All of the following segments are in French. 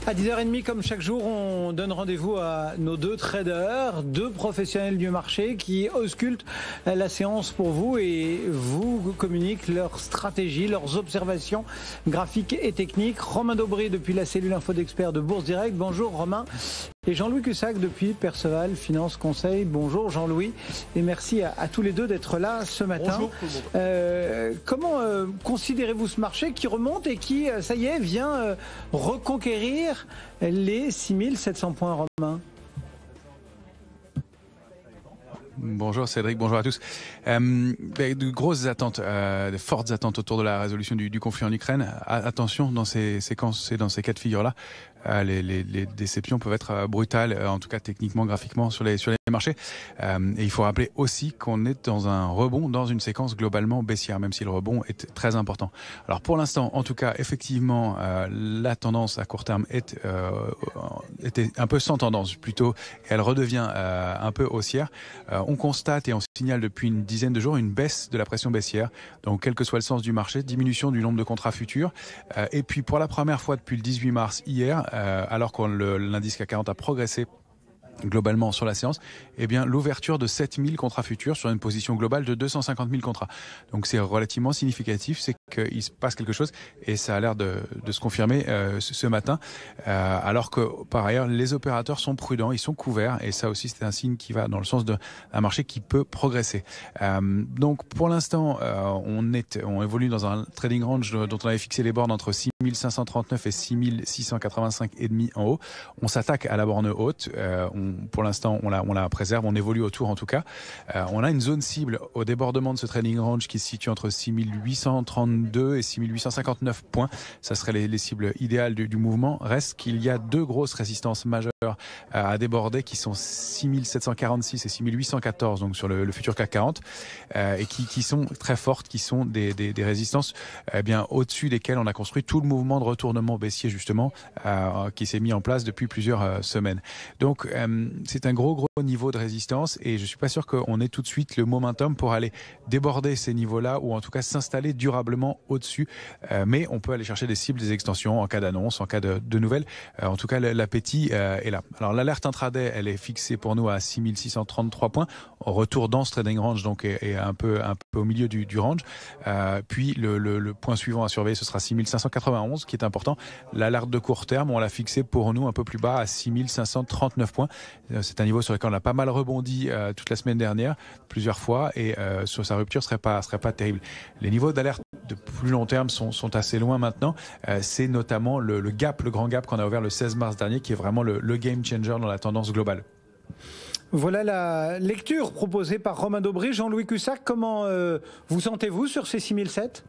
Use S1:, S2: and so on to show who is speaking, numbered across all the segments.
S1: À 10h30, comme chaque jour, on donne rendez-vous à nos deux traders, deux professionnels du marché qui auscultent la séance pour vous et vous communiquent leurs stratégies, leurs observations graphiques et techniques. Romain Dobré depuis la cellule Info d'Experts de Bourse Direct. Bonjour Romain. Et Jean-Louis Cussac depuis Perceval Finance Conseil. Bonjour Jean-Louis et merci à tous les deux d'être là ce matin.
S2: Bonjour.
S1: Comment considérez-vous ce marché qui remonte et qui, ça y est, vient reconquérir les 6700 points, Romain?
S3: Bonjour Cédric, bonjour à tous. De grosses attentes, de fortes attentes autour de la résolution du conflit en Ukraine. Attention, dans ces séquences et dans ces cas de figure-là, les déceptions peuvent être brutales, en tout cas techniquement, graphiquement sur les marchés. Et il faut rappeler aussi qu'on est dans un rebond, dans une séquence globalement baissière, même si le rebond est très important. Alors pour l'instant, en tout cas, effectivement, la tendance à court terme était un peu sans tendance plutôt, et elle redevient un peu haussière. On constate et on signale depuis une dizaine de jours une baisse de la pression baissière. Donc quel que soit le sens du marché, diminution du nombre de contrats futurs. Et puis pour la première fois depuis le 18 mars hier, alors que l'indice CAC 40 a progressé globalement sur la séance, eh bien l'ouverture de 7000 contrats futurs sur une position globale de 250 000 contrats. Donc c'est relativement significatif, c'est qu'il se passe quelque chose et ça a l'air de se confirmer ce matin, alors que par ailleurs les opérateurs sont prudents, ils sont couverts et ça aussi c'est un signe qui va dans le sens d'un marché qui peut progresser. Donc pour l'instant on évolue dans un trading range dont on avait fixé les bornes entre 6539 et 6685 et demi en haut. On s'attaque à la borne haute. Pour l'instant, on la préserve, on évolue autour en tout cas. On a une zone cible au débordement de ce trading range qui se situe entre 6832 et 6859 points. Ça serait les cibles idéales du mouvement. Reste qu'il y a deux grosses résistances majeures à déborder qui sont 6746 et 6814 donc sur le futur CAC 40 et qui sont très fortes, qui sont des résistances bien au-dessus desquelles on a construit tout le mouvement de retournement baissier justement qui s'est mis en place depuis plusieurs semaines. Donc c'est un gros niveau de résistance et je suis pas sûr qu'on ait tout de suite le momentum pour aller déborder ces niveaux-là ou en tout cas s'installer durablement au-dessus. Mais on peut aller chercher des cibles, des extensions en cas d'annonce, en cas de nouvelles. En tout cas, l'appétit est là. Alors l'alerte intraday, elle est fixée pour nous à 6633 points. Retour dans ce trading range donc est un peu au milieu du range. Puis le point suivant à surveiller, ce sera 6591 qui est important. L'alerte de court terme, on l'a fixée pour nous un peu plus bas à 6539 points. C'est un niveau sur lequel on a pas mal rebondi toute la semaine dernière, plusieurs fois, et sur sa rupture serait pas terrible. Les niveaux d'alerte de plus long terme sont assez loin maintenant. C'est notamment le grand gap qu'on a ouvert le 16 mars dernier, qui est vraiment le game changer dans la tendance globale.
S1: Voilà la lecture proposée par Romain Dobré. Jean-Louis Cussac, comment vous sentez-vous sur ces 6007 ?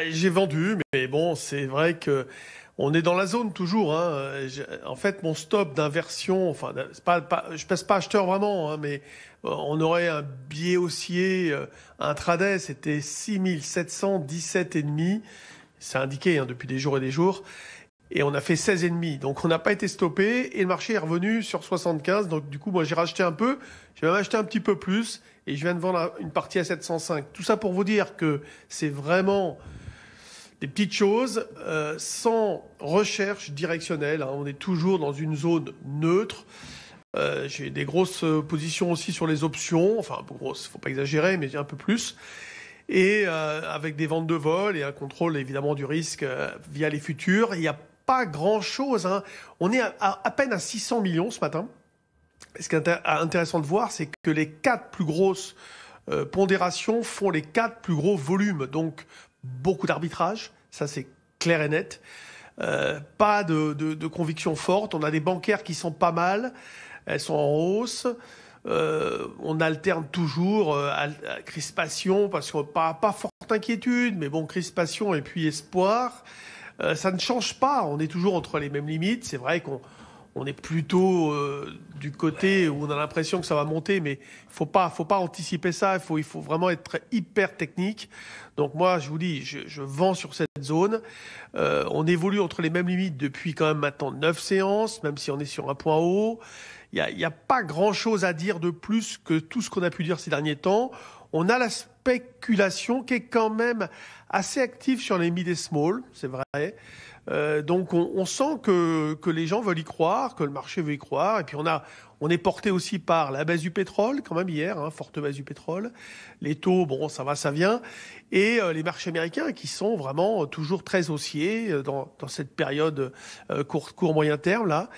S2: J'ai vendu, mais bon, c'est vrai que on est dans la zone toujours. En fait, mon stop d'inversion, enfin, je pèse pas acheteur vraiment, mais on aurait un biais haussier intraday, c'était 6717,5. C'est indiqué depuis des jours et des jours. Et on a fait 16,5. Donc on n'a pas été stoppé et le marché est revenu sur 75. Donc du coup, moi j'ai racheté un peu. J'ai même acheté un petit peu plus et je viens de vendre une partie à 705. Tout ça pour vous dire que c'est vraiment des petites choses sans recherche directionnelle. On est toujours dans une zone neutre. J'ai des grosses positions aussi sur les options. Enfin, un peu grosses, faut pas exagérer, mais un peu plus. Et avec des ventes de vol et un contrôle évidemment du risque via les futurs. Il n'y a pas grand-chose. On est à peine à 600 millions ce matin. Ce qui est intéressant de voir, c'est que les 4 plus grosses pondérations font les 4 plus gros volumes. Donc, beaucoup d'arbitrage. Ça, c'est clair et net. Pas de conviction forte. On a des bancaires qui sont pas mal. Elles sont en hausse. On alterne toujours crispation, parce que pas forte inquiétude, mais bon, crispation et puis espoir. Ça ne change pas, on est toujours entre les mêmes limites. C'est vrai qu'on est plutôt du côté où on a l'impression que ça va monter, mais il faut pas anticiper ça, il faut vraiment être hyper technique. Donc moi, je vous dis, je vends sur cette zone. On évolue entre les mêmes limites depuis quand même maintenant 9 séances, même si on est sur un point haut. Il y a pas grand-chose à dire de plus que tout ce qu'on a pu dire ces derniers temps. On a spéculation qui est quand même assez active sur les mid et small, c'est vrai. Donc on sent que les gens veulent y croire, que le marché veut y croire. Et puis on est porté aussi par la baisse du pétrole, quand même hier, forte baisse du pétrole. Les taux, bon, ça va, ça vient. Et les marchés américains qui sont vraiment toujours très haussiers dans cette période court moyen terme là.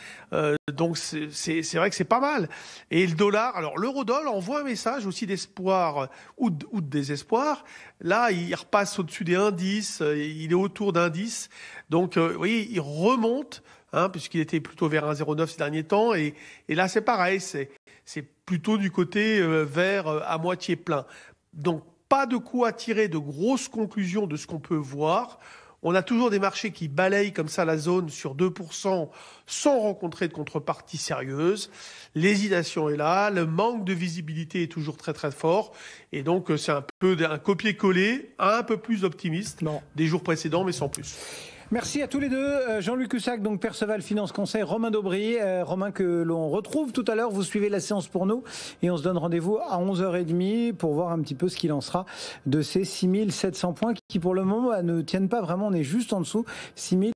S2: Donc c'est vrai que c'est pas mal. Et le dollar, alors l'euro-dollar envoie un message aussi d'espoir ou de désespoir. Là, il repasse au-dessus des 1,10, il est autour d'1,10. Donc vous voyez, il remonte. Puisqu'il était plutôt vers 1,09 ces derniers temps. Et là, c'est pareil, c'est plutôt du côté vers à moitié plein. Donc, pas de quoi tirer de grosses conclusions de ce qu'on peut voir. On a toujours des marchés qui balayent comme ça la zone sur 2% sans rencontrer de contrepartie sérieuse. L'hésitation est là, le manque de visibilité est toujours très très fort. Et donc, c'est un peu un copier-coller un peu plus optimiste des jours précédents, mais sans plus.
S1: Merci à tous les deux. Jean-Luc Hussac, donc Perceval Finance Conseil, Romain Daubry. Romain, que l'on retrouve tout à l'heure. Vous suivez la séance pour nous et on se donne rendez-vous à 11h30 pour voir un petit peu ce qu'il en sera de ces 6700 points qui, pour le moment, ne tiennent pas vraiment. On est juste en dessous. 6000